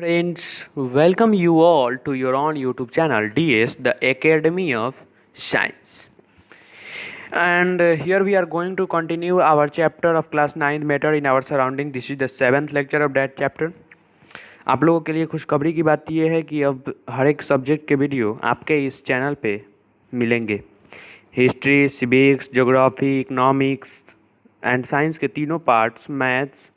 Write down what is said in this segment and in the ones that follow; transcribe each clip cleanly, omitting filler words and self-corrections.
Friends, welcome you all to your own YouTube channel DS, the Academy of Science. And here we are going to continue our chapter of class 9 matter in our surrounding. This is the 7th lecture of that chapter. आप लोगों के लिए खुशखबरी की बात यह है कि अब हर एक सब्जेक्ट के वीडियो आपके इस चैनल पे मिलेंगे। History, civics, geography, economics and science के तीनों पार्ट्स, मैथ्स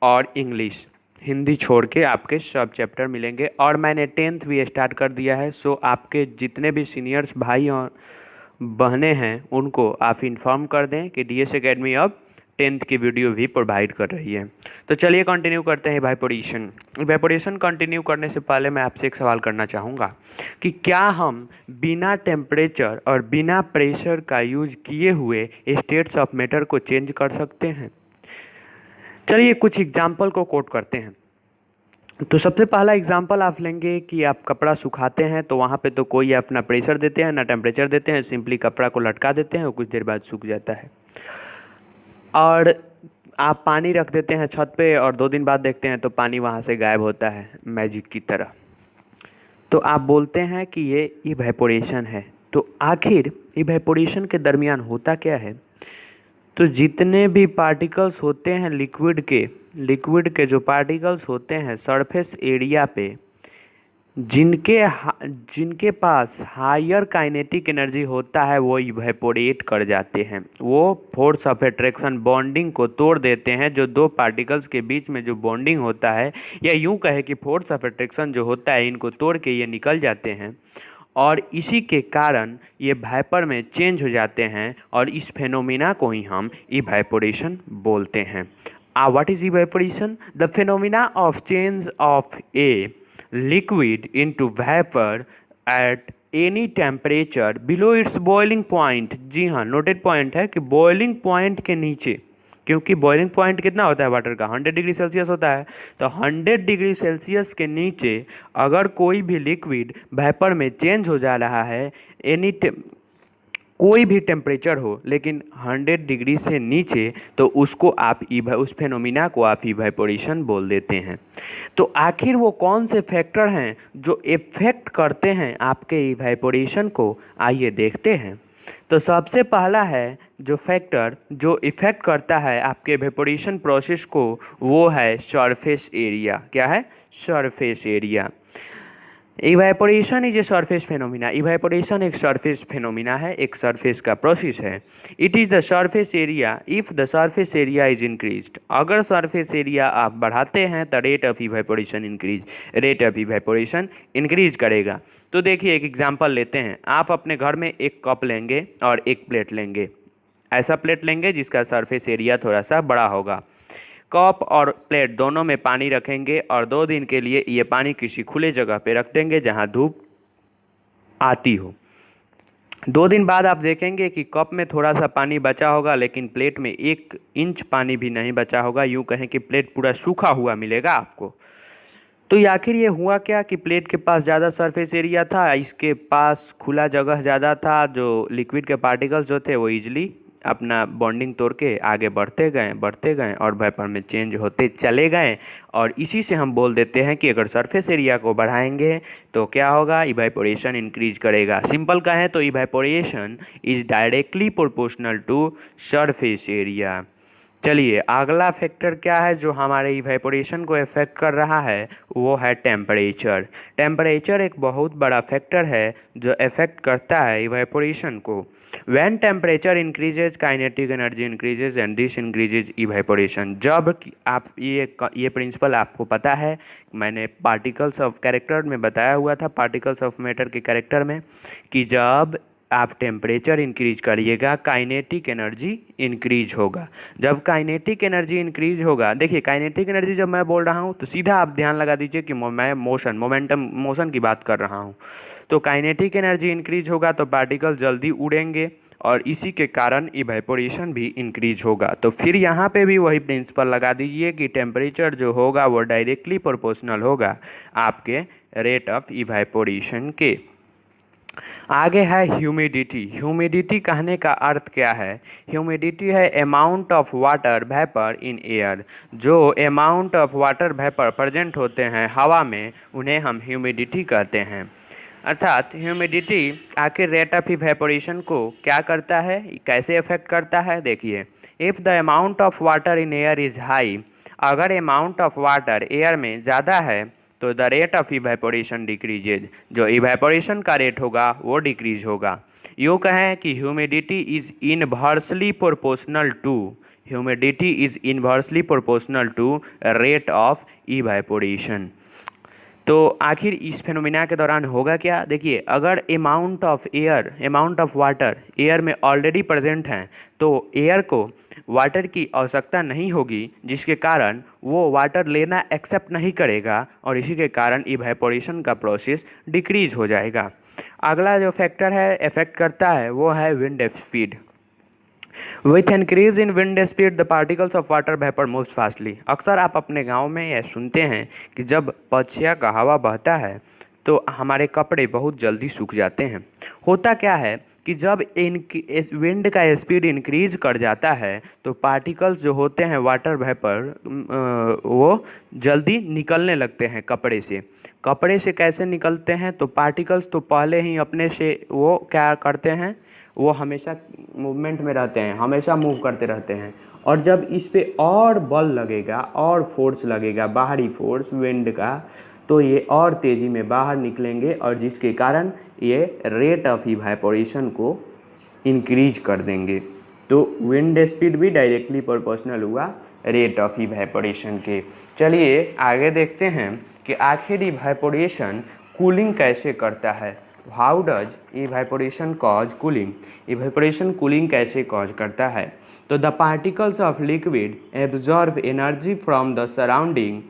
और इंग्लिश, हिंदी छोड़ के आपके सब चैप्टर मिलेंगे। और मैंने 10th भी स्टार्ट कर दिया है, सो आपके जितने भी सीनियर्स भाई और बहनें हैं उनको आप इन्फॉर्म कर दें कि DS एकेडमी अब 10th की वीडियो भी प्रोवाइड कर रही है। तो चलिए कंटिन्यू करते हैं इवेपोरेशन। इवेपोरेशन कंटिन्यू करने से पहले मैं आपसे एक सवाल करना चाहूँगा कि क्या हम बिना टेम्परेचर और बिना प्रेशर का यूज किए हुए स्टेट्स ऑफ मैटर को चेंज कर सकते हैं? चलिए कुछ एग्जाम्पल को कोट करते हैं। तो सबसे पहला एग्जाम्पल आप लेंगे कि आप कपड़ा सुखाते हैं, तो वहाँ पे तो कोई अपना प्रेशर देते हैं ना टेम्परेचर देते हैं, सिंपली कपड़ा को लटका देते हैं और कुछ देर बाद सूख जाता है। और आप पानी रख देते हैं छत पे और 2 दिन बाद देखते हैं तो पानी वहाँ से गायब होता है मैजिक की तरह। तो आप बोलते हैं कि ये इवेपोरेशन है। तो आखिर इवेपोरेशन के दरमियान होता क्या है? तो जितने भी पार्टिकल्स होते हैं लिक्विड के जो पार्टिकल्स होते हैं सरफेस एरिया पे, जिनके पास हायर काइनेटिक एनर्जी होता है वो इवेपोरेट कर जाते हैं। वो फोर्स ऑफ अट्रैक्शन बॉन्डिंग को तोड़ देते हैं। जो दो पार्टिकल्स के बीच में जो बॉन्डिंग होता है, या यूं कहे कि फोर्स ऑफ अट्रैक्शन जो होता है, इनको तोड़ के ये निकल जाते हैं और इसी के कारण ये वेपर में चेंज हो जाते हैं और इस फेनोमिना को ही हम इवेपोरेशन बोलते हैं। What is evaporation? The phenomena of change of a liquid into vapour at any temperature below its boiling point. जी हाँ, नोटेड पॉइंट है कि बॉइलिंग पॉइंट के नीचे, क्योंकि बॉइलिंग पॉइंट कितना होता है वाटर का? 100 डिग्री सेल्सियस होता है। तो 100 डिग्री सेल्सियस के नीचे अगर कोई भी लिक्विड वेपर में चेंज हो जा रहा है, कोई भी टेम्परेचर हो लेकिन 100 डिग्री से नीचे, तो उसको आप उस फेनोमिना को आप इवेपोरेशन बोल देते हैं। तो आखिर वो कौन से फैक्टर हैं जो इफेक्ट करते हैं आपके इवेपोरेशन को? आइए देखते हैं। तो सबसे पहला है जो फैक्टर जो इफ़ेक्ट करता है आपके इवेपोरेशन प्रोसेस को, वो है सरफेस एरिया। क्या है? Surface area. Evaporation is a surface phenomena. Evaporation एक सरफेस फेनोमिना है, एक सरफेस का प्रोसेस है। It is the surface area if the surface area is increased. अगर सरफेस एरिया आप बढ़ाते हैं तो रेट ऑफ इवेपोरेशन इंक्रीज करेगा। तो देखिए एक एग्जांपल लेते हैं। आप अपने घर में एक कप लेंगे और एक प्लेट लेंगे। ऐसा प्लेट लेंगे जिसका सरफेस एरिया थोड़ा सा बड़ा होगा। कप और प्लेट दोनों में पानी रखेंगे और 2 दिन के लिए ये पानी किसी खुले जगह पे रख देंगे जहाँ धूप आती हो। 2 दिन बाद आप देखेंगे कि कप में थोड़ा सा पानी बचा होगा लेकिन प्लेट में 1 इंच पानी भी नहीं बचा होगा। यूँ कहें कि प्लेट पूरा सूखा हुआ मिलेगा आपको। तो आखिर ये हुआ क्या कि प्लेट के पास ज़्यादा सरफेस एरिया था, इसके पास खुला जगह ज़्यादा था, जो लिक्विड के पार्टिकल्स जो थे वो ईजिली अपना बॉन्डिंग तोड़ के आगे बढ़ते गए और वेपर में चेंज होते चले गए। और इसी से हम बोल देते हैं कि अगर सरफेस एरिया को बढ़ाएंगे तो क्या होगा? इवेपोरेशन इंक्रीज करेगा। सिंपल कहें तो evaporation is directly proportional to surface area. चलिए अगला फैक्टर क्या है जो हमारे इवेपोरेशन को इफेक्ट कर रहा है, वो है टेम्परेचर। टेम्परेचर एक बहुत बड़ा फैक्टर है जो इफेक्ट करता है इवेपोरेशन को। When temperature increases kinetic energy increases and this increases evaporation. जब आप ये प्रिंसिपल आपको पता है, मैंने पार्टिकल्स ऑफ कैरेक्टर में बताया हुआ था, पार्टिकल्स ऑफ मैटर के कैरेक्टर में, कि जब आप टेम्परेचर इंक्रीज करिएगा काइनेटिक एनर्जी इंक्रीज होगा। जब काइनेटिक एनर्जी इंक्रीज होगा, देखिए काइनेटिक एनर्जी जब मैं बोल रहा हूँ तो सीधा आप ध्यान लगा दीजिए कि मैं मोशन की बात कर रहा हूँ। तो काइनेटिक एनर्जी इंक्रीज होगा तो पार्टिकल जल्दी उड़ेंगे और इसी के कारण इवेपोरेशन भी इंक्रीज होगा। तो फिर यहाँ पे भी वही प्रिंसिपल लगा दीजिए कि टेम्परेचर जो होगा वो डायरेक्टली प्रोपोर्शनल होगा आपके रेट ऑफ इवेपोरेशन के। आगे है ह्यूमिडिटी। ह्यूमिडिटी कहने का अर्थ क्या है? ह्यूमिडिटी है amount of water vapour in air. जो amount of water vapour present होते हैं हवा में, उन्हें हम ह्यूमिडिटी कहते हैं। अर्थात ह्यूमिडिटी आखिर रेट ऑफ इवेपोरेशन को क्या करता है, कैसे अफेक्ट करता है? देखिए, if the amount of water in air is high, अगर अमाउंट ऑफ वाटर एयर में ज़्यादा है तो the rate of evaporation decreases, जो इवेपोरेशन का रेट होगा वो डिक्रीज होगा। यूँ कहें कि humidity is inversely proportional to, humidity is inversely proportional to rate of evaporation. तो आखिर इस फेनोमिना के दौरान होगा क्या? देखिए, अगर अमाउंट ऑफ वाटर एयर में ऑलरेडी प्रेजेंट हैं तो एयर को वाटर की आवश्यकता नहीं होगी, जिसके कारण वो वाटर लेना एक्सेप्ट नहीं करेगा और इसी के कारण इवेपोरेशन का प्रोसेस डिक्रीज हो जाएगा। अगला जो फैक्टर है इफेक्ट करता है वो है wind speed. With increase in wind speed the particles of water vapour moves fastly. अक्सर आप अपने गांव में यह सुनते हैं कि जब पछिया का हवा बहता है तो हमारे कपड़े बहुत जल्दी सूख जाते हैं। होता क्या है कि जब विंड का स्पीड इंक्रीज कर जाता है तो पार्टिकल्स जो होते हैं वाटर वेपर वो जल्दी निकलने लगते हैं कपड़े से। कपड़े से कैसे निकलते हैं? तो पार्टिकल्स तो पहले ही अपने से वो क्या करते हैं, वो हमेशा मूवमेंट में रहते हैं, हमेशा मूव करते रहते हैं, और जब इस पे और बल लगेगा और फोर्स लगेगा, बाहरी फोर्स विंड का, तो ये और तेज़ी में बाहर निकलेंगे और जिसके कारण ये रेट ऑफ इवेपोरेशन को इंक्रीज कर देंगे। तो विंड स्पीड भी डायरेक्टली प्रोपोर्शनल हुआ रेट ऑफ इवेपोरेशन के। चलिए आगे देखते हैं कि आखिर इवेपोरेशन कूलिंग कैसे करता है। How does evaporation cause cooling? Evaporation cooling कैसे कॉज करता है? तो the particles of liquid absorb energy from the surrounding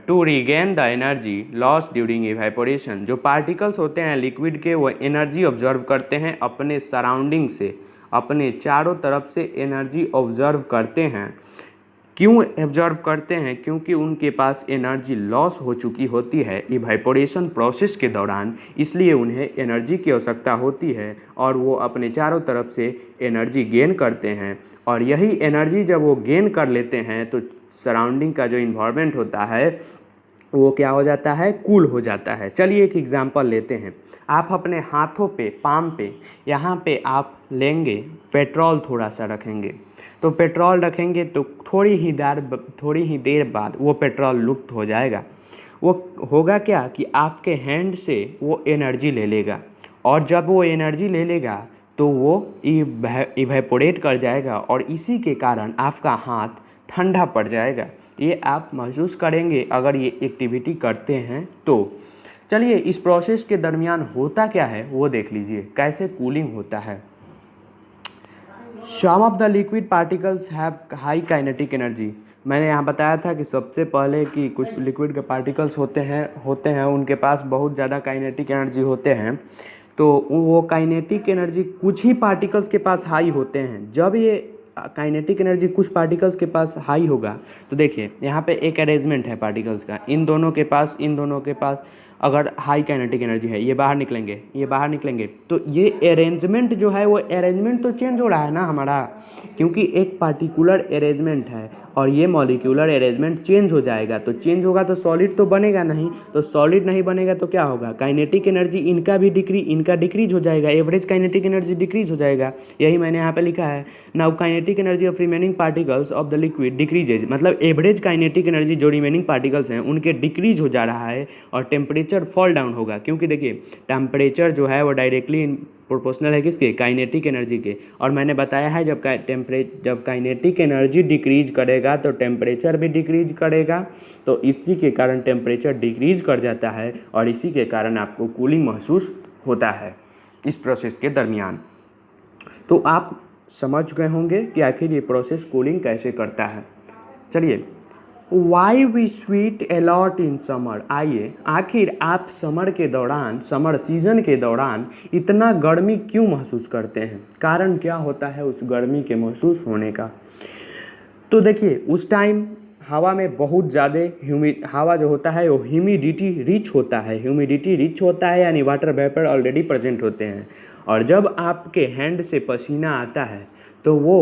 to regain the energy loss during evaporation. जो पार्टिकल्स होते हैं लिक्विड के, वो एनर्जी ऑब्जर्व करते हैं अपने सराउंडिंग से, अपने चारों तरफ से एनर्जी ऑब्जर्व करते हैं। क्यों ऑब्जर्व करते हैं? क्योंकि उनके पास एनर्जी लॉस हो चुकी होती है इवेपोरेशन प्रोसेस के दौरान, इसलिए उन्हें एनर्जी की आवश्यकता होती है और वो अपने चारों तरफ से एनर्जी गेन करते हैं। और यही एनर्जी जब वो गेन कर लेते हैं तो सराउंडिंग का जो इन्वायरमेंट होता है वो क्या हो जाता है, कूल हो जाता है। चलिए एक एग्जांपल लेते हैं। आप अपने हाथों पे, पाम पे, यहाँ पे आप लेंगे पेट्रोल, थोड़ा सा रखेंगे, तो पेट्रोल रखेंगे तो थोड़ी ही देर बाद वो पेट्रोल लुप्त हो जाएगा। वो होगा क्या कि आपके हैंड से वो एनर्जी ले लेगा, और जब वो एनर्जी ले लेगा तो वो इवेपोरेट कर जाएगा और इसी के कारण आपका हाथ ठंडा पड़ जाएगा। ये आप महसूस करेंगे अगर ये एक्टिविटी करते हैं तो। चलिए इस प्रोसेस के दरमियान होता क्या है वो देख लीजिए, कैसे कूलिंग होता है। Some of the liquid particles have high kinetic energy. मैंने यहाँ बताया था कि सबसे पहले कि कुछ लिक्विड के पार्टिकल्स होते हैं उनके पास बहुत ज़्यादा काइनेटिक एनर्जी होते हैं। तो वो काइनेटिक एनर्जी कुछ ही पार्टिकल्स के पास हाई होते हैं। जब ये काइनेटिक एनर्जी कुछ पार्टिकल्स के पास हाई होगा तो देखिए यहाँ पे एक अरेंजमेंट है पार्टिकल्स का, इन दोनों के पास अगर हाई काइनेटिक एनर्जी है, ये बाहर निकलेंगे, तो ये अरेंजमेंट जो है वो अरेंजमेंट तो चेंज हो रहा है ना हमारा, क्योंकि एक पार्टिकुलर अरेंजमेंट है और ये मॉलिक्यूलर अरेंजमेंट चेंज हो जाएगा। तो चेंज होगा तो सॉलिड तो बनेगा नहीं, तो सॉलिड नहीं बनेगा तो क्या होगा, काइनेटिक एनर्जी इनका डिक्रीज हो जाएगा, एवरेज काइनेटिक एनर्जी डिक्रीज हो जाएगा। यही मैंने यहाँ पे लिखा है, now kinetic energy of remaining particles of the liquid decreases, मतलब एवरेज काइनेटिक एनर्जी जो रिमेनिंग पार्टिकल्स हैं उनके डिक्रीज हो जा रहा है और टेम्परेचर फॉल डाउन होगा। क्योंकि देखिए टेम्परेचर जो है वो डायरेक्टली प्रोपोर्शनल है किसके, काइनेटिक एनर्जी के। और मैंने बताया है जब काइनेटिक एनर्जी डिक्रीज करेगा तो टेम्परेचर भी डिक्रीज करेगा, तो इसी के कारण टेम्परेचर डिक्रीज कर जाता है और इसी के कारण आपको कूलिंग महसूस होता है इस प्रोसेस के दरमियान। तो आप समझ गए होंगे कि आखिर ये प्रोसेस कूलिंग कैसे करता है। चलिए, why we sweat a lot in summer. आइए, आखिर आप समर सीजन के दौरान इतना गर्मी क्यों महसूस करते हैं, कारण क्या होता है उस गर्मी के महसूस होने का। तो देखिए उस टाइम हवा में बहुत ज़्यादा हवा जो होता है वो ह्यूमिडिटी रिच होता है। ह्यूमिडिटी रिच होता है यानी वाटर वेपर ऑलरेडी प्रेजेंट होते हैं। और जब आपके हैंड से पसीना आता है तो वो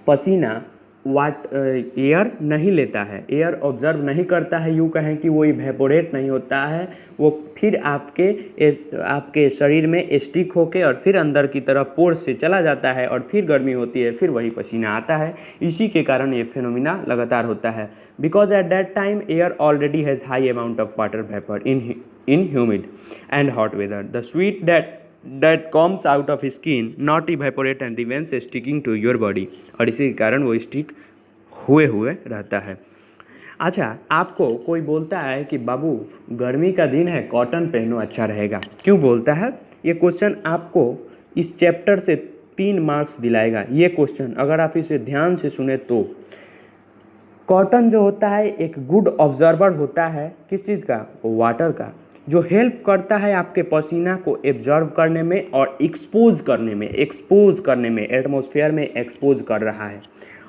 पसीना एयर नहीं लेता है, एयर ऑब्जर्व नहीं करता है, यूँ कहें कि वो इवेपोरेट नहीं होता है, वो फिर आपके शरीर में स्टिक होके और फिर अंदर की तरफ पोर से चला जाता है और फिर गर्मी होती है, फिर वही पसीना आता है। इसी के कारण ये फिनोमिना लगातार होता है। Because at that time air already has high amount of water vapour in humid and hot weather, the sweat that comes out of skin not evaporate and remains sticking to your body, और इसी के कारण वो stick हुए रहता है। अच्छा, आपको कोई बोलता है कि बाबू गर्मी का दिन है, कॉटन पहनो अच्छा रहेगा, क्यों बोलता है? ये क्वेश्चन आपको इस चैप्टर से 3 मार्क्स दिलाएगा। ये क्वेश्चन अगर आप इसे ध्यान से सुने तो कॉटन जो होता है एक गुड ऑब्जर्वर होता है, किस चीज़ का? वाटर का, जो हेल्प करता है आपके पसीना को एब्जॉर्व करने में और एक्सपोज करने में एटमॉस्फेयर में एक्सपोज कर रहा है।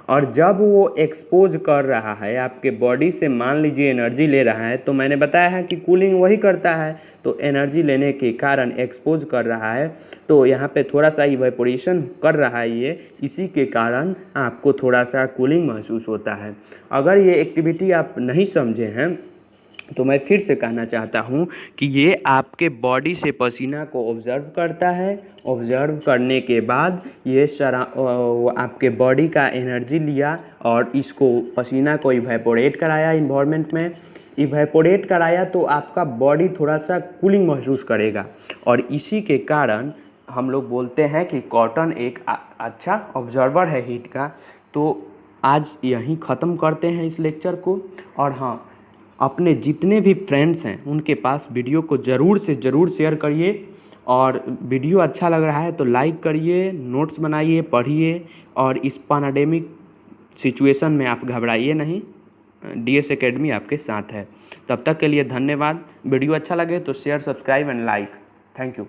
और जब वो एक्सपोज कर रहा है आपके बॉडी से, मान लीजिए एनर्जी ले रहा है, तो मैंने बताया है कि कूलिंग वही करता है, तो एनर्जी लेने के कारण एक्सपोज कर रहा है, तो यहाँ पे थोड़ा सा इवेपोरेशन कर रहा है ये, इसी के कारण आपको थोड़ा सा कूलिंग महसूस होता है। अगर ये एक्टिविटी आप नहीं समझे हैं तो मैं फिर से कहना चाहता हूँ कि ये आपके बॉडी से पसीना को ऑब्जर्व करता है। ऑब्जर्व करने के बाद ये आपके बॉडी का एनर्जी लिया और इसको पसीना को इवेपोरेट कराया इन्वायरमेंट में। इवेपोरेट कराया तो आपका बॉडी थोड़ा सा कूलिंग महसूस करेगा, और इसी के कारण हम लोग बोलते हैं कि कॉटन एक अच्छा ऑब्जर्वर है हीट का। तो आज यहीं ख़त्म करते हैं इस लेक्चर को। और हाँ, अपने जितने भी फ्रेंड्स हैं उनके पास वीडियो को ज़रूर से ज़रूर शेयर करिए, और वीडियो अच्छा लग रहा है तो लाइक करिए, नोट्स बनाइए, पढ़िए, और इस पैंडेमिक सिचुएशन में आप घबराइए नहीं, DS एकेडमी आपके साथ है। तब तक के लिए धन्यवाद। वीडियो अच्छा लगे तो share, subscribe and like. Thank you.